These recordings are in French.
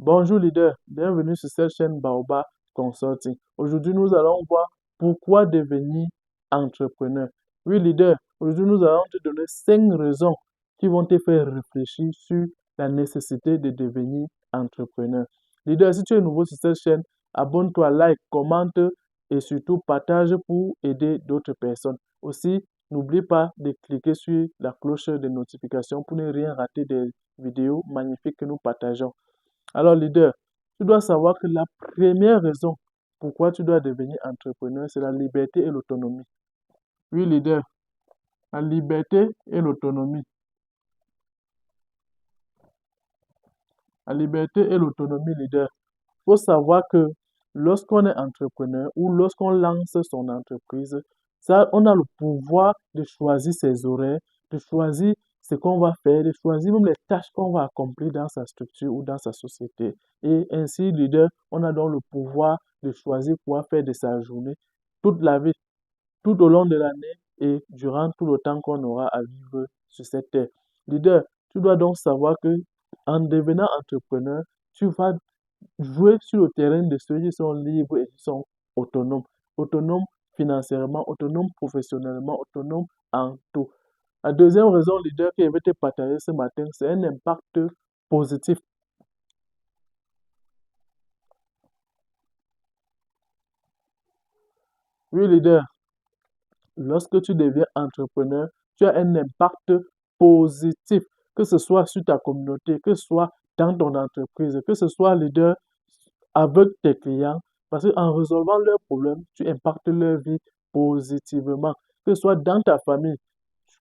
Bonjour leader, bienvenue sur cette chaîne Baobab Consulting. Aujourd'hui, nous allons voir pourquoi devenir entrepreneur. Oui leader, aujourd'hui nous allons te donner 5 raisons qui vont te faire réfléchir sur la nécessité de devenir entrepreneur. Leader, si tu es nouveau sur cette chaîne, abonne-toi, like, commente et surtout partage pour aider d'autres personnes. Aussi, n'oublie pas de cliquer sur la cloche de notification pour ne rien rater des vidéos magnifiques que nous partageons. Alors, leader, tu dois savoir que la première raison pourquoi tu dois devenir entrepreneur, c'est la liberté et l'autonomie. Oui, leader, la liberté et l'autonomie. La liberté et l'autonomie, leader. Il faut savoir que lorsqu'on est entrepreneur ou lorsqu'on lance son entreprise, ça, on a le pouvoir de choisir ses horaires, de choisir ce qu'on va faire, de choisir même les tâches qu'on va accomplir dans sa structure ou dans sa société. Et ainsi, leader, on a donc le pouvoir de choisir quoi faire de sa journée toute la vie, tout au long de l'année et durant tout le temps qu'on aura à vivre sur cette terre. Leader, tu dois donc savoir que en devenant entrepreneur, tu vas jouer sur le terrain de ceux qui sont libres et qui sont autonomes. Autonomes financièrement, autonomes professionnellement, autonomes en tout. La deuxième raison, leader, que je vais te partager ce matin, c'est un impact positif. Oui, leader, lorsque tu deviens entrepreneur, tu as un impact positif, que ce soit sur ta communauté, que ce soit dans ton entreprise, que ce soit leader avec tes clients, parce qu'en résolvant leurs problèmes, tu impactes leur vie positivement, que ce soit dans ta famille.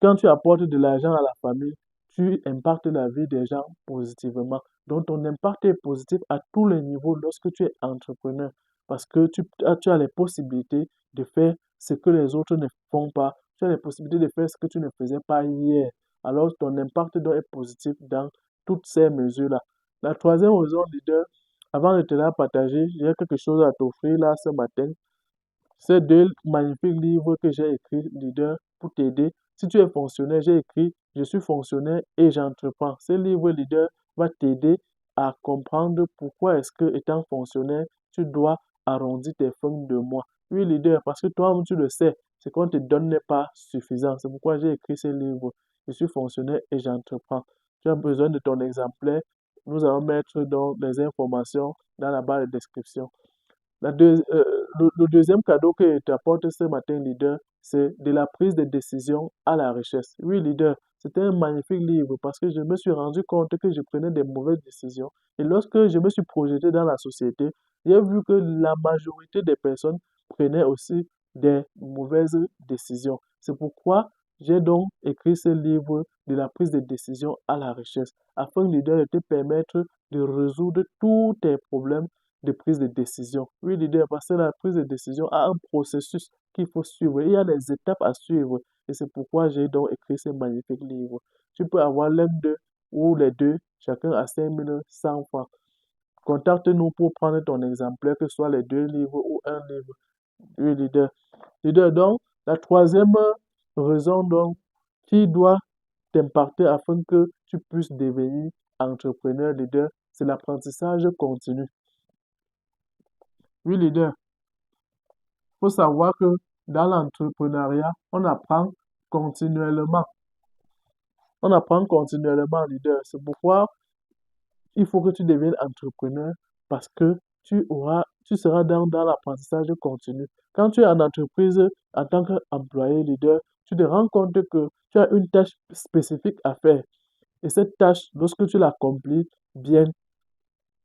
Quand tu apportes de l'argent à la famille, tu impactes la vie des gens positivement. Donc, ton impact est positif à tous les niveaux lorsque tu es entrepreneur, parce que tu as les possibilités de faire ce que les autres ne font pas. Tu as les possibilités de faire ce que tu ne faisais pas hier. Alors, ton impact doit être positif dans toutes ces mesures-là. La troisième raison, leader, avant de te la partager, j'ai quelque chose à t'offrir là ce matin. Ces deux magnifiques livres que j'ai écrits, leader, pour t'aider. Si tu es fonctionnaire, j'ai écrit Je suis fonctionnaire et j'entreprends. Ce livre, leader, va t'aider à comprendre pourquoi est-ce que, étant fonctionnaire, tu dois arrondir tes fins de mois. Oui, leader, parce que toi-même, tu le sais, ce qu'on te donne n'est pas suffisant. C'est pourquoi j'ai écrit ce livre. Je suis fonctionnaire et j'entreprends. Tu as besoin de ton exemplaire. Nous allons mettre donc les informations dans la barre de description. Le deuxième cadeau que je t'apporte ce matin, leader, c'est de la prise de décision à la richesse. Oui, leader, c'était un magnifique livre parce que je me suis rendu compte que je prenais des mauvaises décisions. Et lorsque je me suis projeté dans la société, j'ai vu que la majorité des personnes prenaient aussi des mauvaises décisions. C'est pourquoi j'ai donc écrit ce livre de la prise de décision à la richesse, afin, leader, de te permettre de résoudre tous tes problèmes de prise de décision. Oui, leader, parce que la prise de décision a un processus qu'il faut suivre. Il y a des étapes à suivre. Et c'est pourquoi j'ai donc écrit ce magnifique livre. Tu peux avoir l'un d'eux ou les deux, chacun à 5100 francs. Contacte-nous pour prendre ton exemplaire, que ce soit les deux livres ou un livre. Oui, leader. Leader, donc, la troisième raison donc, qui doit t'impacter afin que tu puisses devenir entrepreneur, leader, c'est l'apprentissage continu. Oui, leader. Il faut savoir que dans l'entrepreneuriat, on apprend continuellement. On apprend continuellement, leader. C'est pourquoi il faut que tu deviennes entrepreneur parce que tu seras dans l'apprentissage continu. Quand tu es en entreprise en tant qu'employé, leader, tu te rends compte que tu as une tâche spécifique à faire. Et cette tâche, lorsque tu l'accomplis bien,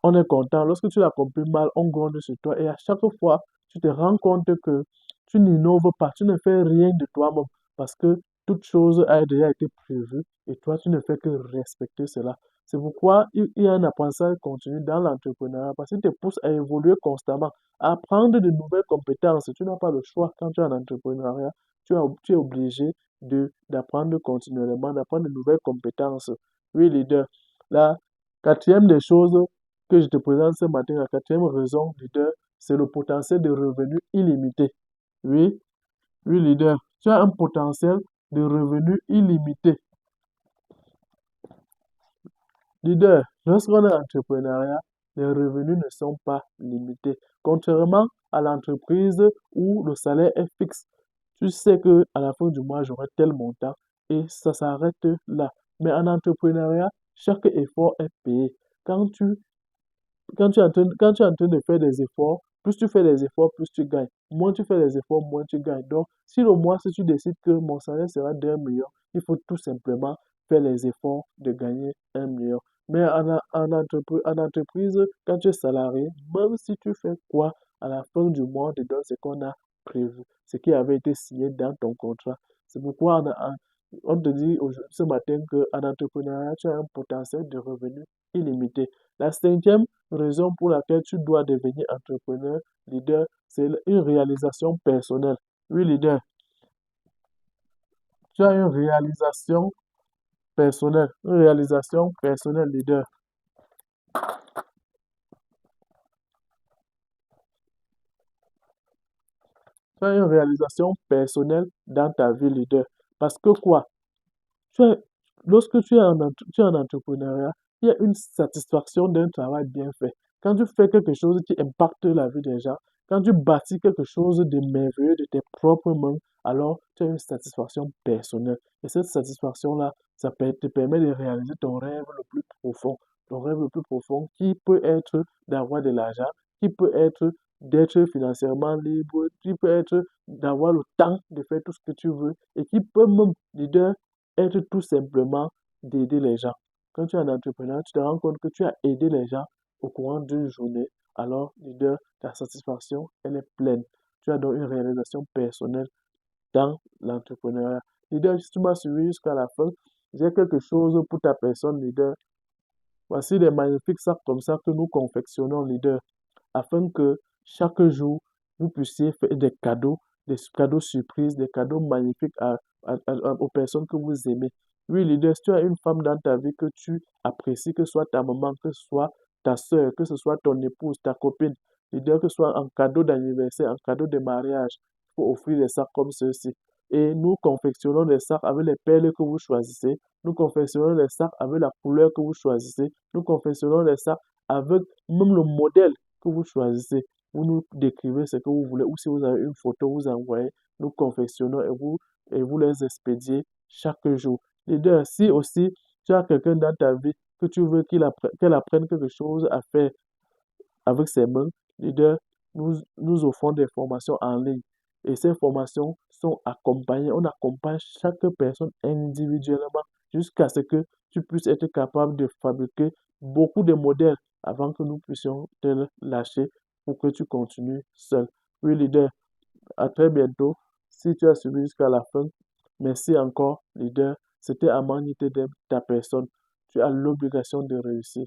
on est content. Lorsque tu l'accomplis mal, on gronde sur toi. Et à chaque fois, tu te rends compte que tu n'innoves pas, tu ne fais rien de toi-même parce que toute chose a déjà été prévue et toi, tu ne fais que respecter cela. C'est pourquoi il y a un apprentissage continu dans l'entrepreneuriat parce qu'il te pousse à évoluer constamment, à apprendre de nouvelles compétences. Tu n'as pas le choix quand tu es en entrepreneuriat. Tu es obligé d'apprendre continuellement, d'apprendre de nouvelles compétences. Oui, leader. La quatrième des choses que je te présente ce matin, la quatrième raison, leader, c'est le potentiel de revenus illimité. Oui, oui, leader, tu as un potentiel de revenus illimité. Leader, lorsqu'on est entrepreneuriat, les revenus ne sont pas limités. Contrairement à l'entreprise où le salaire est fixe, tu sais que à la fin du mois, j'aurai tel montant et ça s'arrête là. Mais en entrepreneuriat, chaque effort est payé. Quand tu quand tu es en train de faire des efforts, plus tu fais des efforts, plus tu gagnes. Moins tu fais des efforts, moins tu gagnes. Donc, si le mois, si tu décides que mon salaire sera d'1 million, il faut tout simplement faire les efforts de gagner 1 million. Mais en entreprise, quand tu es salarié, même si tu fais quoi, à la fin du mois, on te donne ce qu'on a prévu, ce qui avait été signé dans ton contrat. C'est pourquoi on te dit ce matin qu'en entrepreneuriat, tu as un potentiel de revenu illimité. La cinquième raison pour laquelle tu dois devenir entrepreneur, leader, c'est une réalisation personnelle. Oui, leader, tu as une réalisation personnelle, leader. Tu as une réalisation personnelle dans ta vie, leader. Parce que quoi? Tu es- Lorsque tu es en entrepreneuriat, il y a une satisfaction d'un travail bien fait. Quand tu fais quelque chose qui impacte la vie des gens, quand tu bâtis quelque chose de merveilleux de tes propres mains, alors tu as une satisfaction personnelle. Et cette satisfaction-là, te permet de réaliser ton rêve le plus profond. Ton rêve le plus profond qui peut être d'avoir de l'argent, qui peut être d'être financièrement libre, qui peut être d'avoir le temps de faire tout ce que tu veux et qui peut même, leader, être tout simplement d'aider les gens. Quand tu es un entrepreneur, tu te rends compte que tu as aidé les gens au courant d'une journée. Alors, leader, ta satisfaction, elle est pleine. Tu as donc une réalisation personnelle dans l'entrepreneuriat. Leader, si tu m'as suivi jusqu'à la fin, j'ai quelque chose pour ta personne, leader. Voici des magnifiques sacs comme ça que nous confectionnons, leader, afin que chaque jour, vous puissiez faire des cadeaux surprises, des cadeaux magnifiques aux personnes que vous aimez. Oui, leader, si tu as une femme dans ta vie que tu apprécies, que ce soit ta maman, que ce soit ta soeur, que ce soit ton épouse, ta copine, leader, que ce soit un cadeau d'anniversaire, un cadeau de mariage, il faut offrir des sacs comme ceux-ci. Et nous confectionnons des sacs avec les perles que vous choisissez. Nous confectionnons des sacs avec la couleur que vous choisissez. Nous confectionnons des sacs avec même le modèle que vous choisissez. Vous nous décrivez ce que vous voulez, ou si vous avez une photo, vous envoyez, nous confectionnons et vous les expédiez chaque jour. Leader, si aussi tu as quelqu'un dans ta vie que tu veux qu'elle apprenne quelque chose à faire avec ses mains, leader, nous offrons des formations en ligne. Et ces formations sont accompagnées. On accompagne chaque personne individuellement jusqu'à ce que tu puisses être capable de fabriquer beaucoup de modèles avant que nous puissions te le lâcher pour que tu continues seul. Oui, leader, à très bientôt. Si tu as suivi jusqu'à la fin, merci encore, leader. C'était Amani Tedem, ta personne. Tu as l'obligation de réussir.